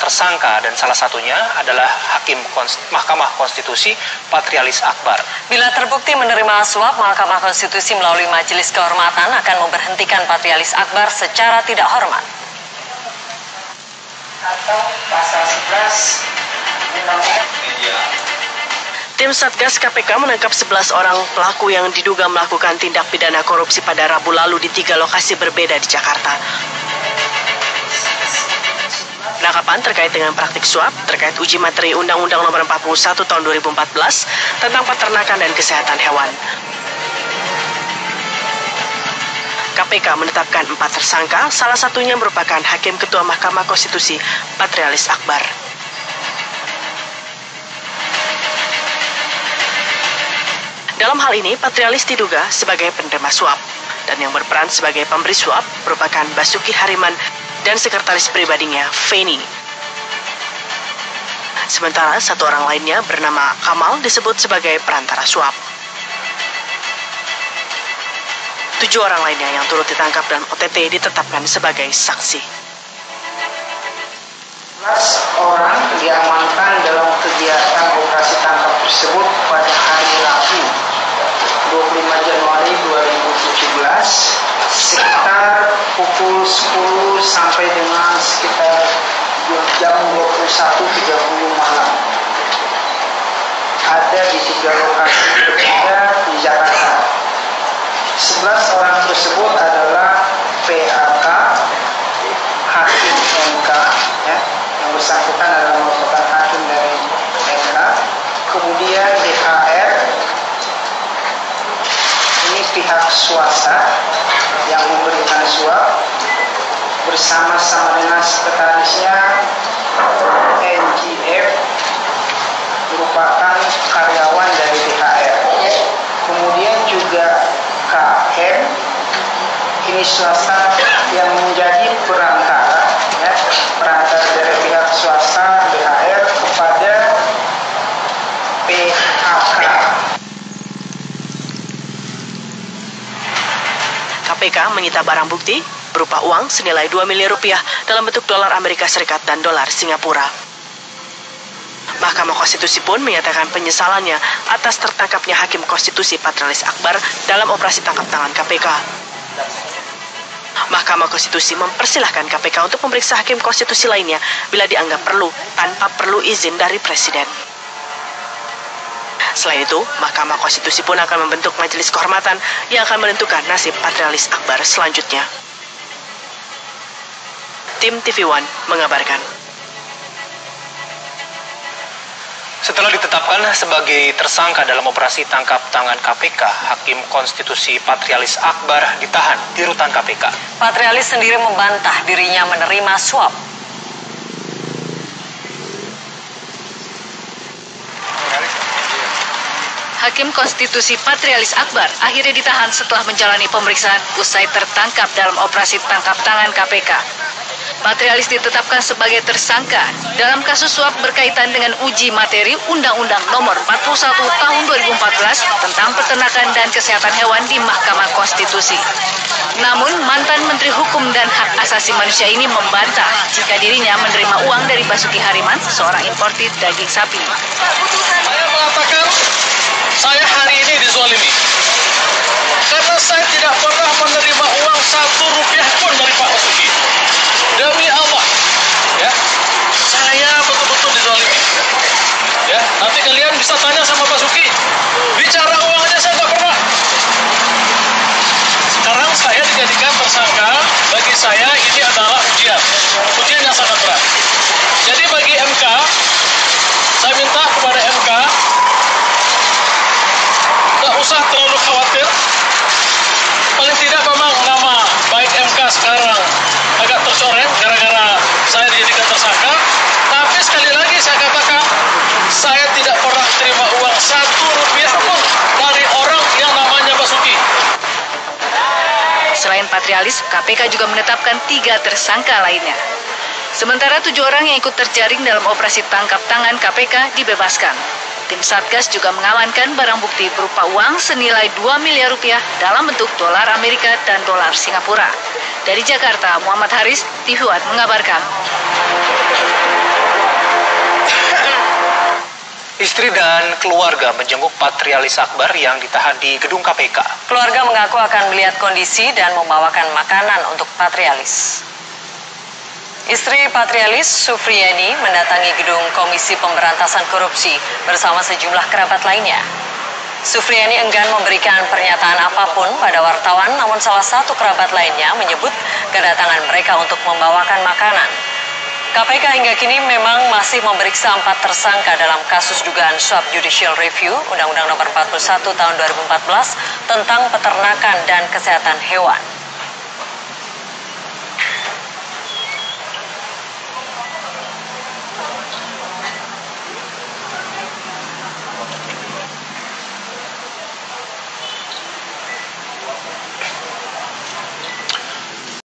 tersangka dan salah satunya adalah Mahkamah Konstitusi Patrialis Akbar. Bila terbukti menerima suap, Mahkamah Konstitusi melalui Majelis Kehormatan akan memberhentikan Patrialis Akbar secara tidak hormat. Atau pasal 11 Undang-Undang. Tim Satgas KPK menangkap 11 orang pelaku yang diduga melakukan tindak pidana korupsi pada Rabu lalu di 3 lokasi berbeda di Jakarta. Penangkapan terkait dengan praktik suap terkait uji materi Undang-Undang Nomor 41 Tahun 2014 tentang peternakan dan kesehatan hewan. KPK menetapkan 4 tersangka, salah satunya merupakan Hakim Ketua Mahkamah Konstitusi Patrialis Akbar. Dalam hal ini, Patrialis diduga sebagai penerima suap, dan yang berperan sebagai pemberi suap merupakan Basuki Hariman dan sekretaris pribadinya, Feni. Sementara 1 orang lainnya bernama Kamal disebut sebagai perantara suap. 7 orang lainnya yang turut ditangkap dan OTT ditetapkan sebagai saksi. 11 orang diamankan dalam kegiatan operasi tangkap tersebut pada hari Rabu 25 Januari 2017 sekitar pukul 10 sampai dengan sekitar jam 21.30 malam. Ada di 3 lokasi berbeda di Jakarta. 11 orang tersebut adalah PAK, Hakim MK, ya, yang bersangkutan adalah merupakan hakim dari MK, kemudian DHR, ini pihak swasta yang memberikan suap, bersama-sama dengan sekretarisnya NGF, merupakan karyawan dari DHR, kemudian juga KM, ini swasta yang menjadi perantara, ya, perantara dari pihak swasta DHR kepada PHK. KPK menyita barang bukti berupa uang senilai 2 miliar rupiah dalam bentuk dolar Amerika Serikat dan dolar Singapura. Mahkamah Konstitusi pun menyatakan penyesalannya atas tertangkapnya Hakim Konstitusi Patrialis Akbar dalam operasi tangkap tangan KPK. Mahkamah Konstitusi mempersilahkan KPK untuk memeriksa Hakim Konstitusi lainnya bila dianggap perlu tanpa perlu izin dari Presiden. Selain itu, Mahkamah Konstitusi pun akan membentuk Majelis Kehormatan yang akan menentukan nasib Patrialis Akbar selanjutnya. Tim TV One mengabarkan. Setelah ditetapkan sebagai tersangka dalam operasi tangkap tangan KPK, Hakim Konstitusi Patrialis Akbar ditahan di rutan KPK. Patrialis sendiri membantah dirinya menerima suap. Hakim Konstitusi Patrialis Akbar akhirnya ditahan setelah menjalani pemeriksaan usai tertangkap dalam operasi tangkap tangan KPK. Patrialis ditetapkan sebagai tersangka dalam kasus suap berkaitan dengan uji materi Undang-Undang Nomor 41 Tahun 2014 tentang peternakan dan kesehatan hewan di Mahkamah Konstitusi. Namun, mantan Menteri Hukum dan Hak Asasi Manusia ini membantah jika dirinya menerima uang dari Basuki Hariman, seorang importir daging sapi. Saya mengatakan saya hari ini dizalimi karena saya tidak pernah menerima uang 1 rupiah pun dari Pak Basuki. Demi Allah, ya, saya betul-betul dizalimi. Ya, nanti kalian bisa tanya sama Basuki. Bicara uang aja saya nggak pernah. Sekarang saya dijadikan tersangka. Bagi saya ini adalah ujian yang sangat berat. Jadi bagi MK, saya minta kepada MK nggak usah terlalu khawatir. Paling tidak memang nama baik MK sekarang agak tercoreng gara-gara saya dijadikan tersangka. Tapi sekali lagi saya katakan, saya tidak pernah terima uang 1 rupiah pun dari orang yang namanya Basuki. Selain Patrialis, KPK juga menetapkan 3 tersangka lainnya. Sementara 7 orang yang ikut terjaring dalam operasi tangkap tangan KPK dibebaskan. Tim Satgas juga mengamankan barang bukti berupa uang senilai 2 miliar rupiah dalam bentuk dolar Amerika dan dolar Singapura. Dari Jakarta, Muhammad Haris, TV One mengabarkan. Istri dan keluarga menjenguk Patrialis Akbar yang ditahan di gedung KPK. Keluarga mengaku akan melihat kondisi dan membawakan makanan untuk Patrialis. Istri Patrialis, Sufriani, mendatangi gedung Komisi Pemberantasan Korupsi bersama sejumlah kerabat lainnya. Sufriani enggan memberikan pernyataan apapun pada wartawan, namun salah satu kerabat lainnya menyebut kedatangan mereka untuk membawakan makanan. KPK hingga kini memang masih memeriksa 4 tersangka dalam kasus dugaan suap Judicial Review Undang-Undang Nomor 41 Tahun 2014 tentang peternakan dan kesehatan hewan.